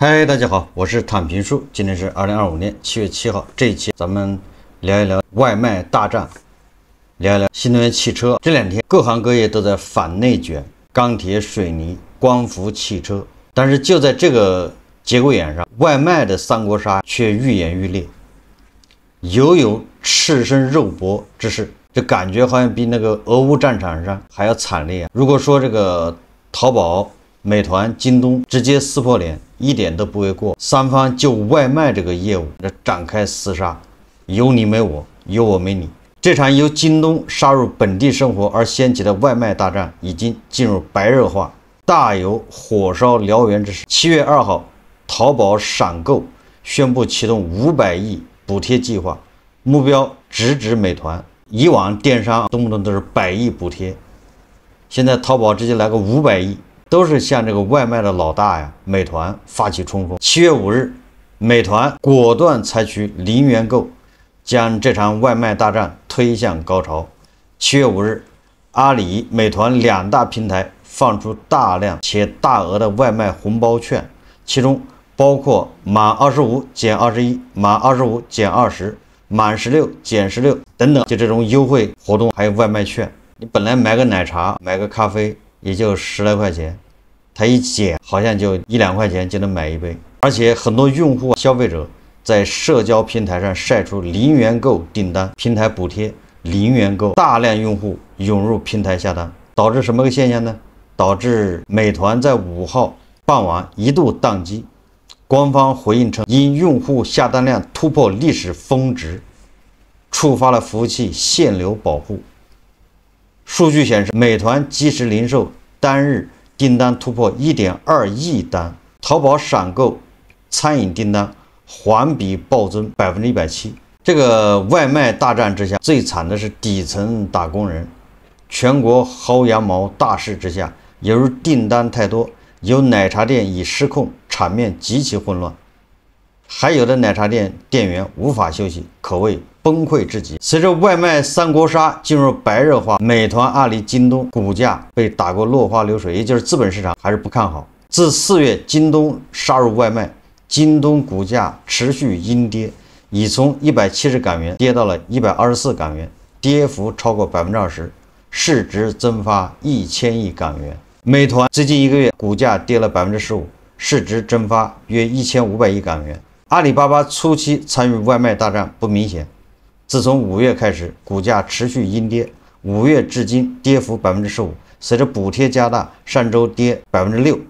嗨，大家好，我是躺平叔。今天是2025年7月7号，这一期咱们聊一聊外卖大战，聊一聊新能源汽车。这两天各行各业都在反内卷，钢铁、水泥、光伏、汽车。但是就在这个节骨眼上，外卖的三国杀却愈演愈烈，犹有赤身肉搏之势。这感觉好像比那个俄乌战场上还要惨烈啊！如果说这个淘宝、美团、京东直接撕破脸，一点都不为过。三方就外卖这个业务展开厮杀，有你没我，有我没你。这场由京东杀入本地生活而掀起的外卖大战，已经进入白热化，大有火烧燎原之势。7月2号，淘宝闪购宣布启动500亿补贴计划，目标直指美团。以往电商动不动都是100亿补贴，现在淘宝直接来个500亿。都是向这个外卖的老大呀，美团发起冲锋。7月5日，美团果断采取零元购，将这场外卖大战推向高潮。7月5日，阿里、美团两大平台放出大量且大额的外卖红包券，其中包括满25减21、满25减20、满16减16等等，就这种优惠活动，还有外卖券。你本来买个奶茶、买个咖啡也就10来块钱，它一减好像就1、2块钱就能买一杯。而且很多用户消费者在社交平台上晒出零元购订单，平台补贴零元购，大量用户涌入平台下单，导致什么个现象呢？导致美团在5号傍晚一度宕机，官方回应称因用户下单量突破历史峰值，触发了服务器限流保护。数据显示，美团即时零售单日订单突破1.2亿单，淘宝闪购餐饮订单环比暴增170%。这个外卖大战之下，最惨的是底层打工人。全国薅羊毛大势之下，由于订单太多，有奶茶店已失控，场面极其混乱。还有的奶茶店店员无法休息，可谓崩溃至极。随着外卖三国杀进入白热化，美团、阿里、京东股价被打过落花流水，也就是资本市场还是不看好。自4月京东杀入外卖，京东股价持续阴跌，已从170港元跌到了124港元，跌幅超过20%，市值蒸发1000亿港元。美团最近1个月股价跌了15%，市值蒸发约1500亿港元。阿里巴巴初期参与外卖大战不明显，自从5月开始，股价持续阴跌，5月至今跌幅15%，随着补贴加大，上周跌6%，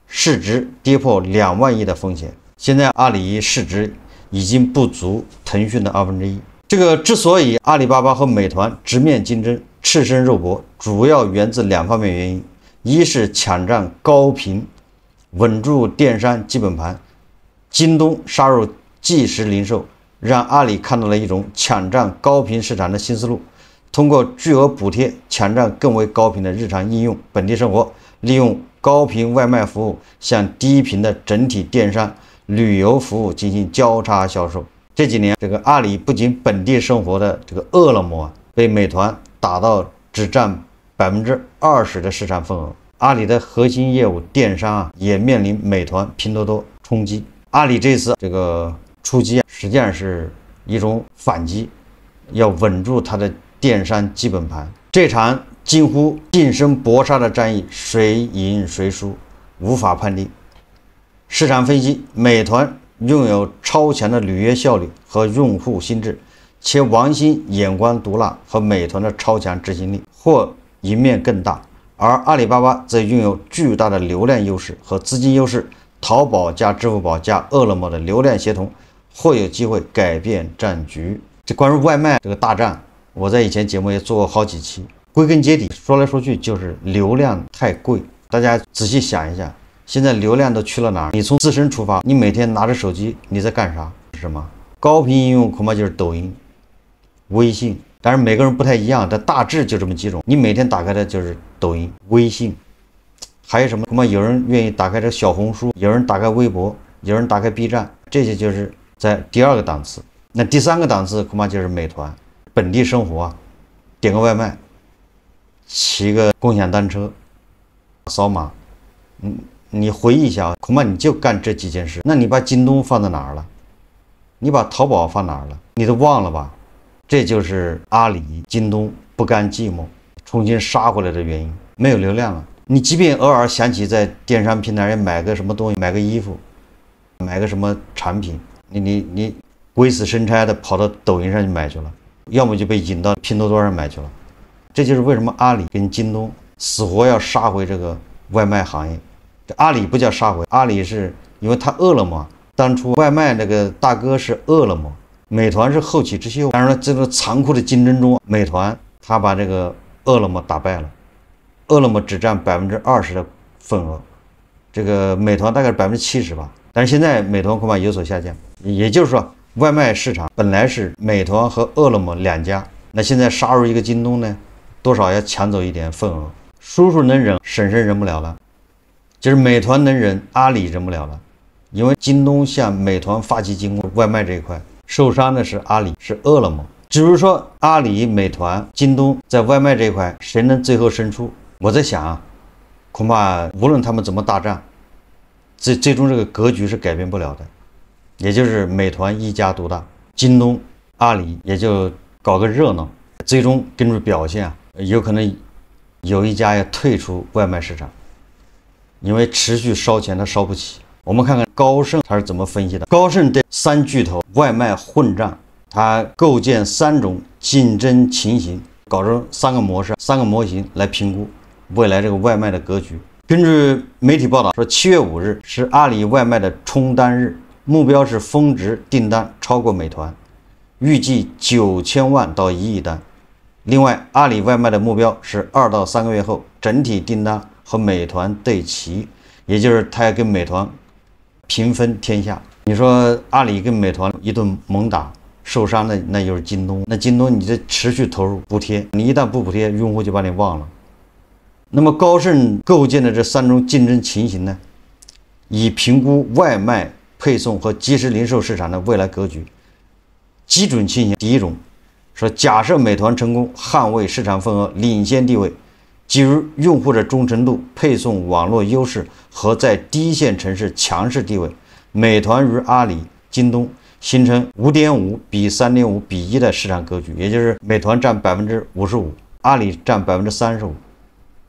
市值跌破2万亿的风险。现在阿里市值已经不足腾讯的1/2。这个之所以阿里巴巴和美团直面竞争，赤身肉搏，主要源自2方面原因：一是抢占高频，稳住电商基本盘。京东杀入即时零售，让阿里看到了一种抢占高频市场的新思路，通过巨额补贴抢占更为高频的日常应用、本地生活，利用高频外卖服务向低频的整体电商、旅游服务进行交叉销售。这几年，这个阿里不仅本地生活的这个饿了么被美团打到只占20%的市场份额，阿里的核心业务电商也面临美团、拼多多冲击。阿里这次这个出击实际上是一种反击，要稳住它的电商基本盘。这场近乎近身搏杀的战役，谁赢谁输无法判定。市场分析，美团拥有超强的履约效率和用户心智，且王兴眼光毒辣和美团的超强执行力，或赢面更大。而阿里巴巴则拥有巨大的流量优势和资金优势，淘宝加支付宝加饿了么的流量协同，或有机会改变战局。这关于外卖这个大战，我在以前节目也做过好几期。归根结底，说来说去就是流量太贵。大家仔细想一下，现在流量都去了哪儿？你从自身出发，你每天拿着手机你在干啥？是什么？高频应用恐怕就是抖音、微信。当然每个人不太一样，但大致就这么几种。你每天打开的就是抖音、微信。还有什么？恐怕有人愿意打开这小红书，有人打开微博，有人打开 B 站，这些就是在第2个档次。那第3个档次恐怕就是美团，本地生活点个外卖，骑个共享单车，扫码，你回忆一下，恐怕你就干这几件事。那你把京东放在哪儿了？你把淘宝放哪儿了？你都忘了吧？这就是阿里、京东不甘寂寞，重新杀回来的原因。没有流量了，你即便偶尔想起在电商平台上买个什么东西，买个衣服，买个什么产品，你鬼使神差的跑到抖音上去买去了，要么就被引到拼多多上买去了。这就是为什么阿里跟京东死活要杀回这个外卖行业。这阿里不叫杀回，阿里是因为他饿了么，当初外卖那个大哥是饿了么，美团是后起之秀。当然了，这个残酷的竞争中，美团他把这个饿了么打败了，饿了么只占20%的份额，这个美团大概是70%吧。但是现在美团恐怕有所下降，也就是说，外卖市场本来是美团和饿了么两家，那现在杀入一个京东呢，多少要抢走一点份额。叔叔能忍，婶婶忍不了了，就是美团能忍，阿里忍不了了。因为京东向美团发起进攻，外卖这一块受伤的是阿里，是饿了么。至于说阿里、美团、京东在外卖这一块谁能最后胜出，我在想啊，恐怕无论他们怎么大战，最终这个格局是改变不了的，也就是美团一家独大，京东、阿里也就搞个热闹，最终根据表现啊，有可能有一家要退出外卖市场，因为持续烧钱它烧不起。我们看看高盛他是怎么分析的。高盛对3巨头外卖混战，它构建3种竞争情形，搞成3个模式、3个模型来评估未来这个外卖的格局。根据媒体报道说，7月5日是阿里外卖的冲单日，目标是峰值订单超过美团，预计9000万到1亿单。另外，阿里外卖的目标是2到3个月后整体订单和美团对齐，也就是他要跟美团平分天下。你说阿里跟美团一顿猛打，受伤的那就是京东。那京东你这持续投入补贴，你一旦不补贴，用户就把你忘了。那么高盛构建的这3种竞争情形呢，以评估外卖配送和即时零售市场的未来格局。基准情形，第一种说，假设美团成功捍卫市场份额领先地位，基于用户的忠诚度、配送网络优势和在第一线城市强势地位，美团与阿里、京东形成5.5比3.5比1的市场格局，也就是美团占55%，阿里占35%，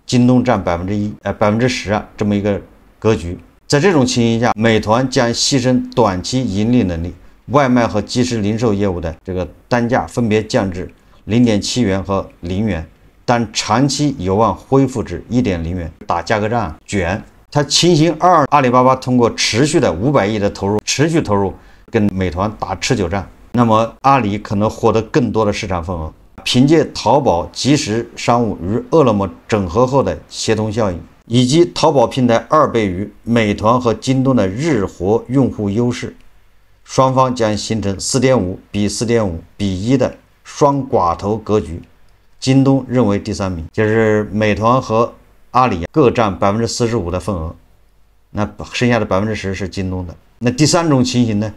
京东占10%啊，这么一个格局。在这种情形下，美团将牺牲短期盈利能力，外卖和即时零售业务的这个单价分别降至0.7元和0元，但长期有望恢复至1.0元，打价格战卷。它情形2，阿里巴巴通过持续的500亿的投入，持续投入跟美团打持久战，那么阿里可能获得更多的市场份额。凭借淘宝即时商务与饿了么整合后的协同效应，以及淘宝平台2倍于美团和京东的日活用户优势，双方将形成4.5比4.5比1的双寡头格局。京东认为第3名，就是美团和阿里各占45%的份额，那剩下的10%是京东的。那第3种情形呢？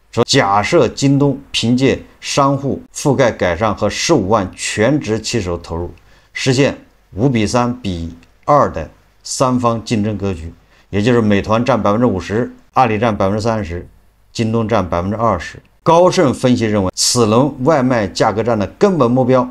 说假设京东凭借商户覆盖改善和15万全职骑手投入，实现5比3比2的3方竞争格局，也就是美团占50%，阿里占30%，京东占20%。高盛分析认为，此轮外卖价格战的根本目标，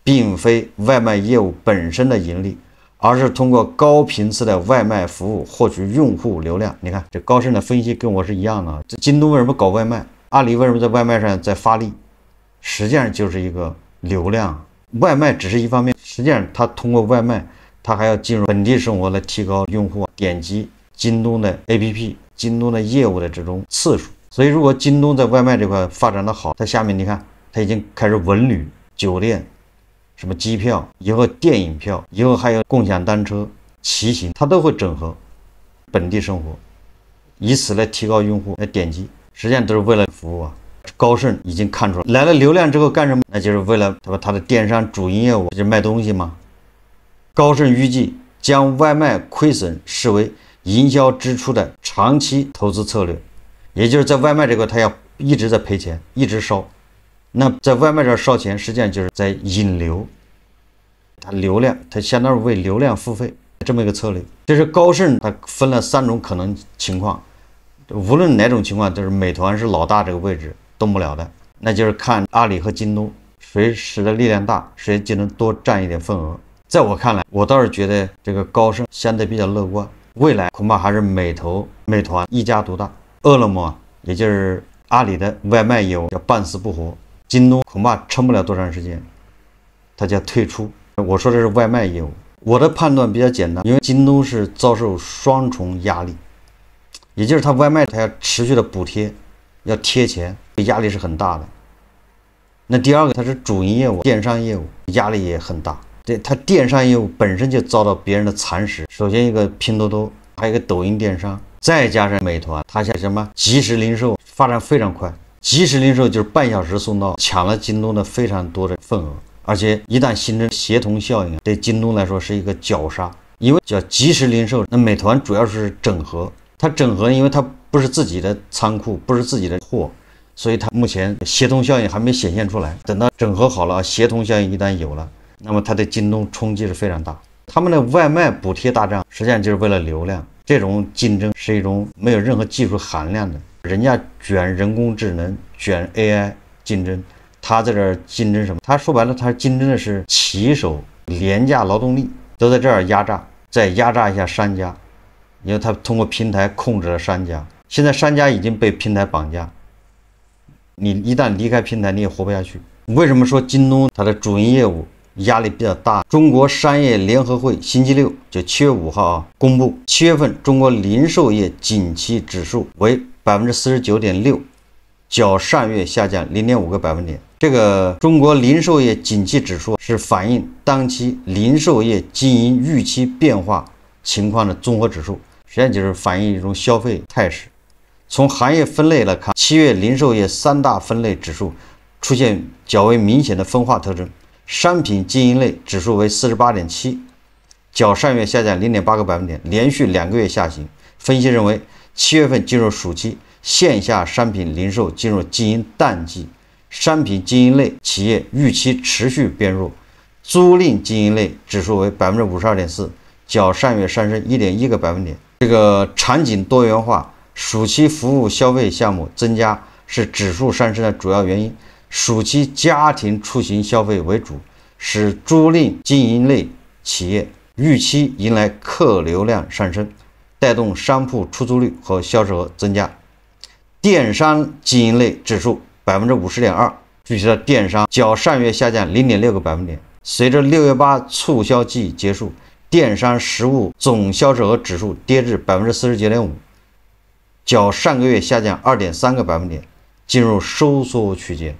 并非外卖业务本身的盈利，而是通过高频次的外卖服务获取用户流量。你看这高盛的分析跟我是一样的。这京东为什么搞外卖？阿里为什么在外卖上在发力？实际上就是一个流量，外卖只是一方面，实际上它通过外卖，它还要进入本地生活来提高用户点击京东的 APP、京东的业务的这种次数。所以如果京东在外卖这块发展的好，它下面你看，它已经开始文旅、酒店、什么机票，以后电影票，以后还有共享单车、骑行，它都会整合本地生活，以此来提高用户来点击，实际上都是为了服务啊。高盛已经看出来了流量之后干什么？那就是为了它的电商主营业务，就是卖东西嘛。高盛预计将外卖亏损视为营销支出的长期投资策略，也就是在外卖这块，它要一直在赔钱，一直烧。那在外卖这烧钱，实际上就是在引流，它流量，它相当于为流量付费。这么一个策略。这是高盛它分了3种可能情况，无论哪种情况，就是美团是老大这个位置动不了的，那就是看阿里和京东谁使的力量大，谁就能多占一点份额。在我看来，我倒是觉得这个高盛相对比较乐观，未来恐怕还是美团一家独大，饿了么也就是阿里的外卖业务要半死不活，京东恐怕撑不了多长时间，它就要退出。我说的是外卖业务，我的判断比较简单，因为京东是遭受双重压力，也就是它外卖它要持续的补贴，要贴钱，压力是很大的。那第二个，它是主营业务，电商业务压力也很大。对，它电商业务本身就遭到别人的蚕食。首先一个拼多多，还有一个抖音电商，再加上美团，它像什么即时零售发展非常快。即时零售就是半小时送到，抢了京东的非常多的份额，而且一旦形成协同效应，对京东来说是一个绞杀。因为叫即时零售，那美团主要是整合，它整合，因为它不是自己的仓库，不是自己的货。所以它目前协同效应还没显现出来，等到整合好了，协同效应一旦有了，那么它对京东冲击是非常大。他们的外卖补贴大战实际上就是为了流量，这种竞争是一种没有任何技术含量的，人家卷人工智能，卷 AI 竞争，他在这儿竞争什么？他说白了，他竞争的是骑手、廉价劳动力，都在这儿压榨，再压榨一下商家，因为他通过平台控制了商家，现在商家已经被平台绑架。你一旦离开平台，你也活不下去。为什么说京东它的主营业务压力比较大？中国商业联合会星期六就7月5号公布，7月份中国零售业景气指数为49.6%，较上月下降0.5个百分点。这个中国零售业景气指数是反映当期零售业经营预期变化情况的综合指数，实际上就是反映一种消费态势。从行业分类来看，7月零售业3大分类指数出现较为明显的分化特征。商品经营类指数为48.7，较上月下降0.8个百分点，连续2个月下行。分析认为，7月份进入暑期，线下商品零售进入经营淡季，商品经营类企业预期持续变弱。租赁经营类指数为52.4%，较上月上升1.1个百分点。这个场景多元化。暑期服务消费项目增加是指数上升的主要原因，暑期家庭出行消费为主，使租赁经营类企业预期迎来客流量上升，带动商铺出租率和销售额增加。电商经营类指数50.2%，具体的电商较上月下降0.6个百分点。随着6月8促销季结束，电商实物总销售额指数跌至49.5%。较上个月下降2.3个百分点，进入收缩区间，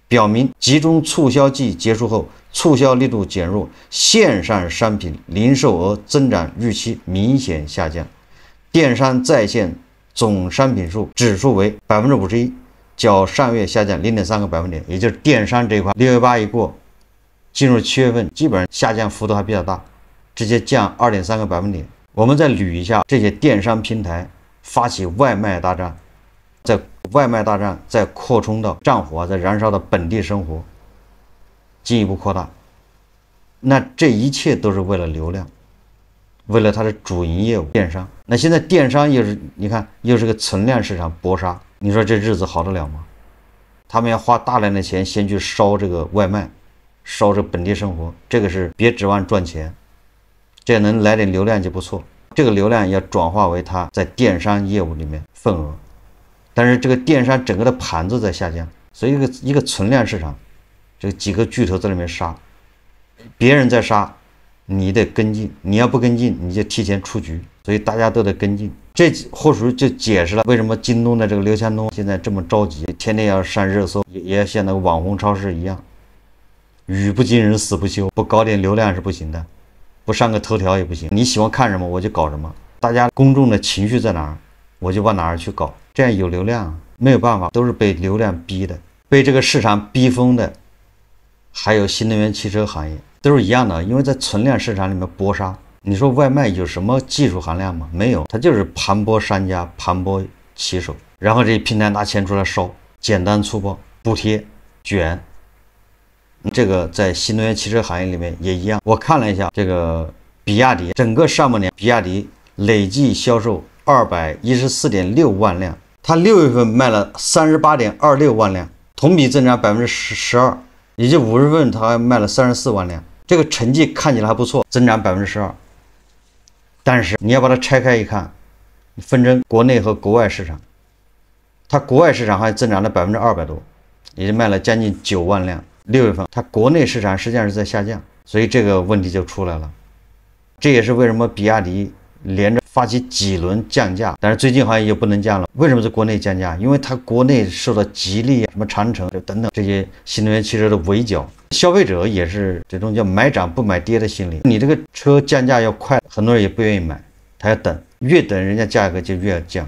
表明集中促销季结束后，促销力度减弱，线上商品零售额增长预期明显下降。电商在线总商品数指数为51%，较上月下降0.3个百分点，也就是电商这一块，6月8一过，进入7月份，基本上下降幅度还比较大，直接降2.3个百分点。我们再捋一下这些电商平台。发起外卖大战，在外卖大战再扩充到战火在燃烧的本地生活，进一步扩大。那这一切都是为了流量，为了它的主营业务电商。那现在电商又是你看又是个存量市场搏杀，你说这日子好得了吗？他们要花大量的钱先去烧这个外卖，烧这本地生活，这个是别指望赚钱，这能来点流量就不错。这个流量要转化为它在电商业务里面份额，但是这个电商整个的盘子在下降，所以一个存量市场，这几个巨头在里面杀，别人在杀，你得跟进，你要不跟进，你就提前出局，所以大家都得跟进。这或许就解释了为什么京东的这个刘强东现在这么着急，天天要上热搜，也要像那个网红超市一样，语不惊人死不休，不搞点流量是不行的。不上个头条也不行，你喜欢看什么我就搞什么，大家公众的情绪在哪儿，我就往哪儿去搞，这样有流量，没有办法，都是被流量逼的，被这个市场逼疯的。还有新能源汽车行业都是一样的，因为在存量市场里面搏杀。你说外卖有什么技术含量吗？没有，它就是盘剥商家，盘剥骑手，然后这些平台拿钱出来烧，简单粗暴，补贴卷。这个在新能源汽车行业里面也一样。我看了一下这个比亚迪整个上半年，比亚迪累计销售214.6万辆，它6月份卖了38.26万辆，同比增长12%，也就5月份它还卖了34万辆，这个成绩看起来还不错，增长12%。但是你要把它拆开一看，分成国内和国外市场，它国外市场还增长了200%多，也就卖了将近9万辆。6月份它国内市场实际上是在下降，所以这个问题就出来了。这也是为什么比亚迪连着发起几轮降价，但是最近好像也不能降了。为什么在国内降价？因为它国内受到吉利、什么长城等等这些新能源汽车的围剿，消费者也是这种叫买涨不买跌的心理。你这个车降价要快，很多人也不愿意买，他要等，越等人家价格就越降，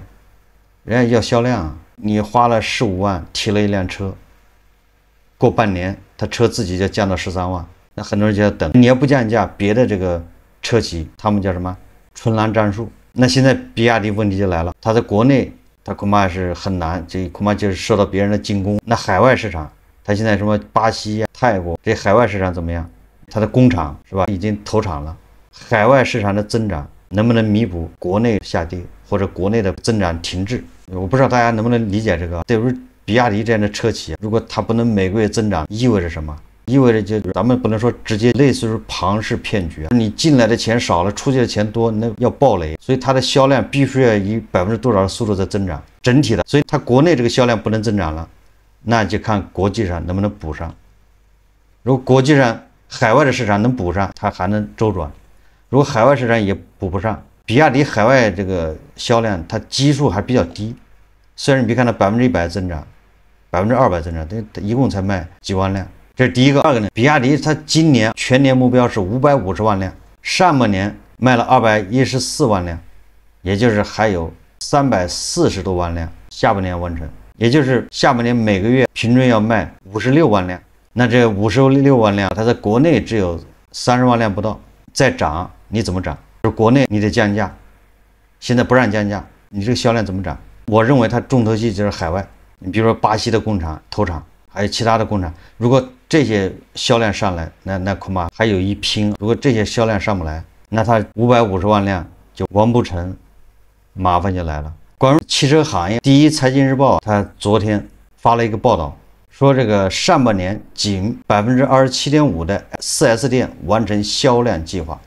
人家要销量啊。你花了15万提了一辆车，过半年他车自己就降到13万，那很多人就要等。你要不降价，别的这个车企他们叫什么春兰战术？那现在比亚迪问题就来了，它在国内它恐怕是很难，这恐怕就是受到别人的进攻。那海外市场，它现在什么巴西呀、泰国这海外市场怎么样？它的工厂是吧，已经投产了。海外市场的增长能不能弥补国内下跌，或者国内的增长停滞？我不知道大家能不能理解这个。对于比亚迪这样的车企，如果它不能每个月增长，意味着什么？意味着就咱们不能说直接类似于庞氏骗局，你进来的钱少了，出去的钱多，那要暴雷。所以它的销量必须要以多少的速度在增长，整体的。所以它国内这个销量不能增长了，那就看国际上能不能补上。如果国际上海外的市场能补上，它还能周转；如果海外市场也补不上，比亚迪海外这个销量它基数还比较低，虽然你别看它100%增长，200%增长，但一共才卖几万辆。这是第一个。二个呢，比亚迪它今年全年目标是550万辆，上半年卖了214万辆，也就是还有340多万辆下半年完成，也就是下半年每个月平均要卖56万辆。那这56万辆，它在国内只有30万辆不到，再涨你怎么涨？就是国内你得降价，现在不让降价，你这个销量怎么涨？我认为它重头戏就是海外，你比如说巴西的工厂投产，还有其他的工厂，如果这些销量上来，那恐怕还有一拼。如果这些销量上不来，那它550万辆就完不成，麻烦就来了。关于汽车行业，第一财经日报它昨天发了一个报道，说这个上半年仅27.5%的 4S 店完成销量计划，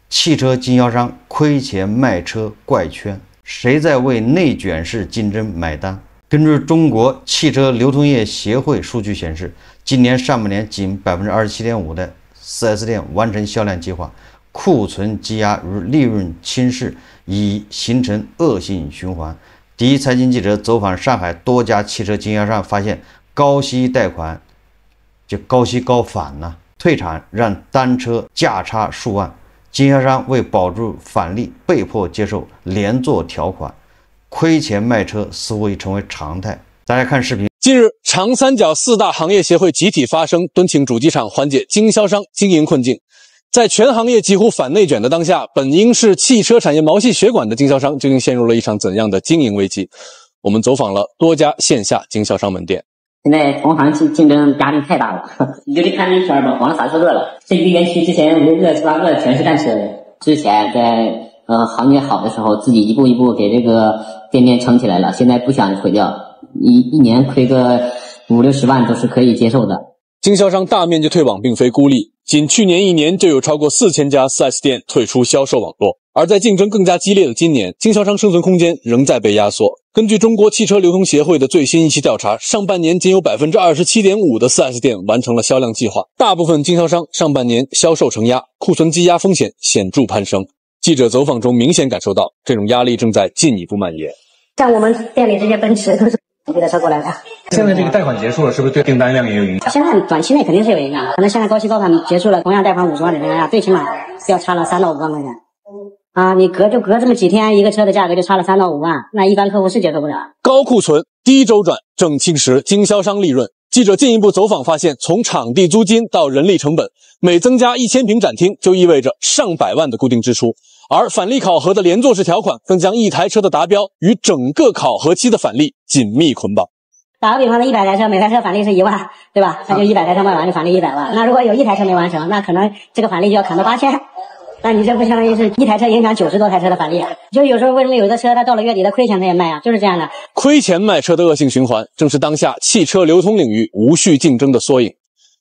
汽车经销商亏钱卖车怪圈，谁在为内卷式竞争买单？根据中国汽车流通业协会数据显示，今年上半年仅27.5%的 4S 店完成销量计划，库存积压与利润轻视已形成恶性循环。第一财经记者走访上海多家汽车经销商，发现高息贷款就高息高返呢，退场让单车价差数万，经销商为保住返利，被迫接受连坐条款。亏钱卖车似乎已成为常态。大家看视频。近日，长三角4大行业协会集体发声，敦请主机厂缓解经销商经营困境。在全行业几乎反内卷的当下，本应是汽车产业毛细血管的经销商，究竟陷入了一场怎样的经营危机？我们走访了多家线下经销商门店。现在同行竞争压力太大了，你就得看这圈吧，往啥车了。这一个园区之前5个7、8个全是干车的。之前在行业好的时候，自己一步一步给这个店面撑起来了，现在不想毁掉，一年亏个5、60万都是可以接受的。经销商大面积退网并非孤立，仅去年1年就有超过4000家 4S 店退出销售网络。而在竞争更加激烈的今年，经销商生存空间仍在被压缩。根据中国汽车流通协会的最新一期调查，上半年仅有 27.5% 的 4S 店完成了销量计划，大部分经销商上半年销售承压，库存积压风险显著攀升。记者走访中明显感受到，这种压力正在进一步蔓延。像我们店里这些奔驰都是别的车过来的。现在这个贷款结束了，是不是对订单量也有影响？现在短期内肯定是有影响的，可能现在高息高返结束了，同样贷款50万的情况下，最起码要差了3到5万块钱。你隔这么几天，一个车的价格就差了3到5万，那一般客户是接受不了。高库存、低周转，正侵蚀经销商利润。记者进一步走访发现，从场地租金到人力成本，每增加1000平展厅就意味着上百万的固定支出。而返利考核的连坐式条款更将一台车的达标与整个考核期的返利紧密捆绑。打个比方，100台车，每台车返利是1万，对吧？那就100台车卖完就返利100万。那如果有1台车没完成，那可能这个返利就要砍到8000。那你这不相当于是一台车影响90多台车的返利啊？就有时候为什么有的车它到了月底它亏钱它也卖啊？就是这样的。亏钱卖车的恶性循环，正是当下汽车流通领域无序竞争的缩影。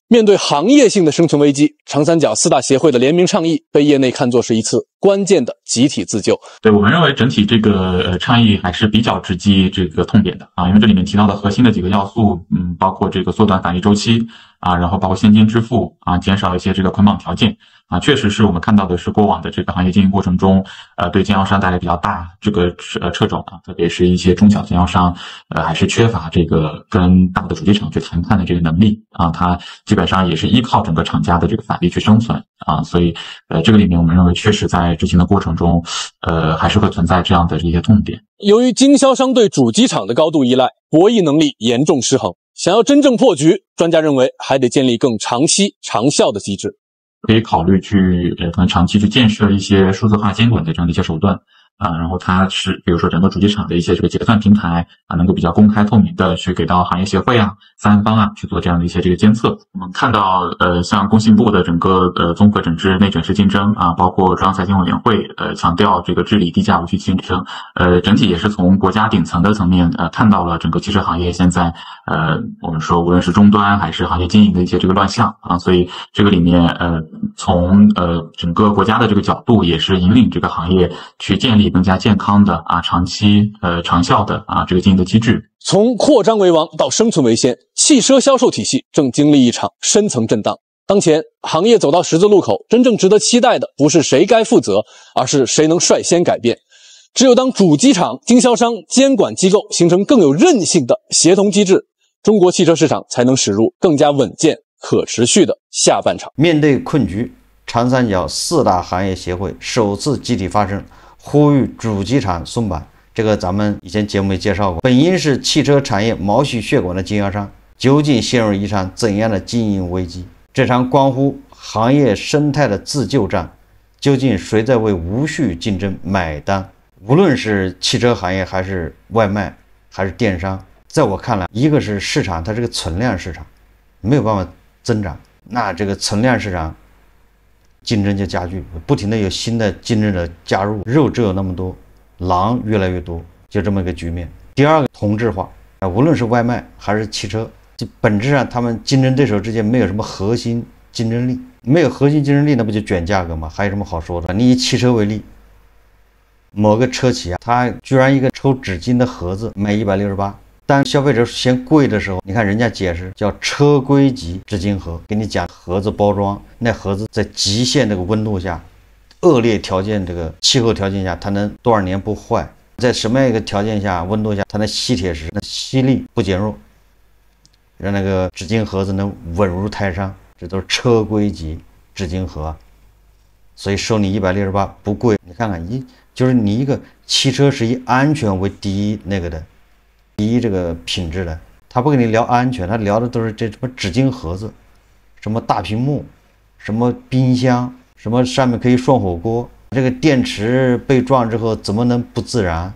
面对行业性的生存危机，长三角4大协会的联名倡议被业内看作是一次关键的集体自救。对，我们认为整体这个倡议还是比较直击这个痛点的啊，因为这里面提到的核心的几个要素，包括这个缩短返利周期啊，然后包括现金支付啊，减少一些这个捆绑条件啊，确实是我们看到的是过往的这个行业经营过程中，对经销商带来比较大这个掣肘啊，特别是一些中小经销商，还是缺乏这个跟大的主机厂去谈判的这个能力啊，它基本上也是依靠整个厂家的这个返利去生存啊，所以这个里面我们认为确实在执行的过程中，还是会存在这样的一些痛点。由于经销商对主机厂的高度依赖，博弈能力严重失衡，想要真正破局，专家认为还得建立更长期长效的机制。可以考虑去可能长期去建设一些数字化监管的这样的一些手段啊，然后它是比如说整个主机厂的一些这个结算平台啊，能够比较公开透明的去给到行业协会啊、3方啊去做这样的一些这个监测。我们看到像工信部的整个综合整治内卷式竞争啊，包括中央财经委员会强调这个治理低价无序竞争，整体也是从国家顶层的层面看到了整个汽车行业现在我们说无论是终端还是行业经营的一些这个乱象啊，所以这个里面从整个国家的这个角度也是引领这个行业去建立更加健康的啊长期长效的啊这个经营的机制。从扩张为王到生存为先，汽车销售体系正经历一场深层震荡。当前行业走到十字路口，真正值得期待的不是谁该负责，而是谁能率先改变。只有当主机厂、经销商、监管机构形成更有韧性的协同机制，中国汽车市场才能驶入更加稳健、可持续的下半场。面对困局，长三角4大行业协会首次集体发声，呼吁主机厂松绑。这个咱们以前节目也介绍过。本应是汽车产业毛细血管的经销商，究竟陷入一场怎样的经营危机？这场关乎行业生态的自救战，究竟谁在为无序竞争买单？无论是汽车行业，还是外卖，还是电商，在我看来，一个是市场，它是个存量市场，没有办法增长，那这个存量市场竞争就加剧，不停的有新的竞争者加入，肉只有那么多，狼越来越多，就这么一个局面。第二个，同质化啊，无论是外卖还是汽车，就本质上他们竞争对手之间没有什么核心竞争力，没有核心竞争力，那不就卷价格吗？还有什么好说的？你以汽车为例，某个车企啊，它居然一个抽纸巾的盒子卖168，当消费者嫌贵的时候，你看人家解释叫车规级纸巾盒，给你讲盒子包装，那盒子在极限这个温度下，恶劣条件这个气候条件下，它能多少年不坏？在什么样一个条件下、温度下，它能吸铁石，那吸力不减弱，让那个纸巾盒子能稳如泰山，这都是车规级纸巾盒，所以收你168不贵。你看看，就是你一个汽车是以安全为第一这个品质的，他不跟你聊安全，他聊的都是这什么纸巾盒子，什么大屏幕，什么冰箱，什么上面可以涮火锅，这个电池被撞之后怎么能不自燃，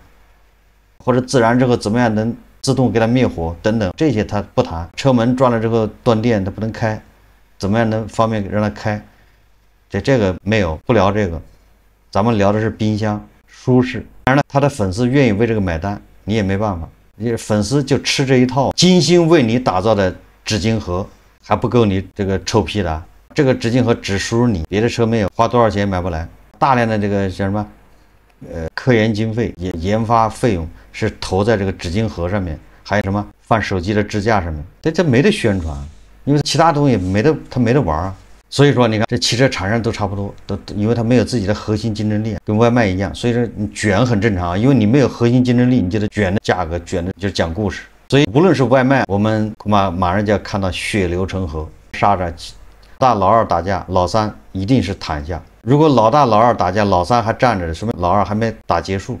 或者自燃之后怎么样能自动给它灭火等等，这些他不谈。车门撞了之后断电它不能开，怎么样能方便让它开，这个没有，不聊这个，咱们聊的是冰箱舒适。当然了，他的粉丝愿意为这个买单，你也没办法，你粉丝就吃这一套精心为你打造的纸巾盒，还不够你这个臭屁的。这个纸巾盒只属于你，别的车没有，花多少钱买不来。大量的这个叫什么科研经费、研发费用是投在这个纸巾盒上面，还有什么放手机的支架上面，这没得宣传，因为其他东西它没得玩啊。所以说你看这汽车厂商都差不多，都因为它没有自己的核心竞争力，跟外卖一样，所以说你卷很正常，因为你没有核心竞争力，你就得卷的价格，卷的就是讲故事。所以无论是外卖，我们恐怕马上就要看到血流成河，杀着大老二打架，老三一定是躺下。如果老大老二打架，老三还站着，说明老二还没打结束，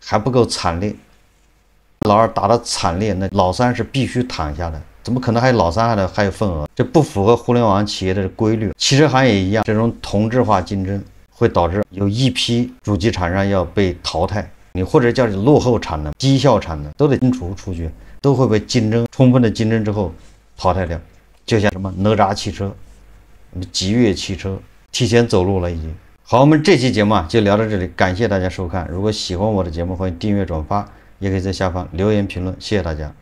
还不够惨烈。老二打得惨烈，那老三是必须躺下的。怎么可能还有老三还有份额？这不符合互联网企业的规律。汽车行业也一样，这种同质化竞争会导致有一批主机厂商要被淘汰，你或者叫落后产能、低效产能都得清除出去，都会被充分的竞争之后淘汰掉。就像什么哪吒汽车、吉悦汽车、提前走路了已经。好，我们这期节目就聊到这里，感谢大家收看。如果喜欢我的节目，欢迎订阅转发，也可以在下方留言评论，谢谢大家。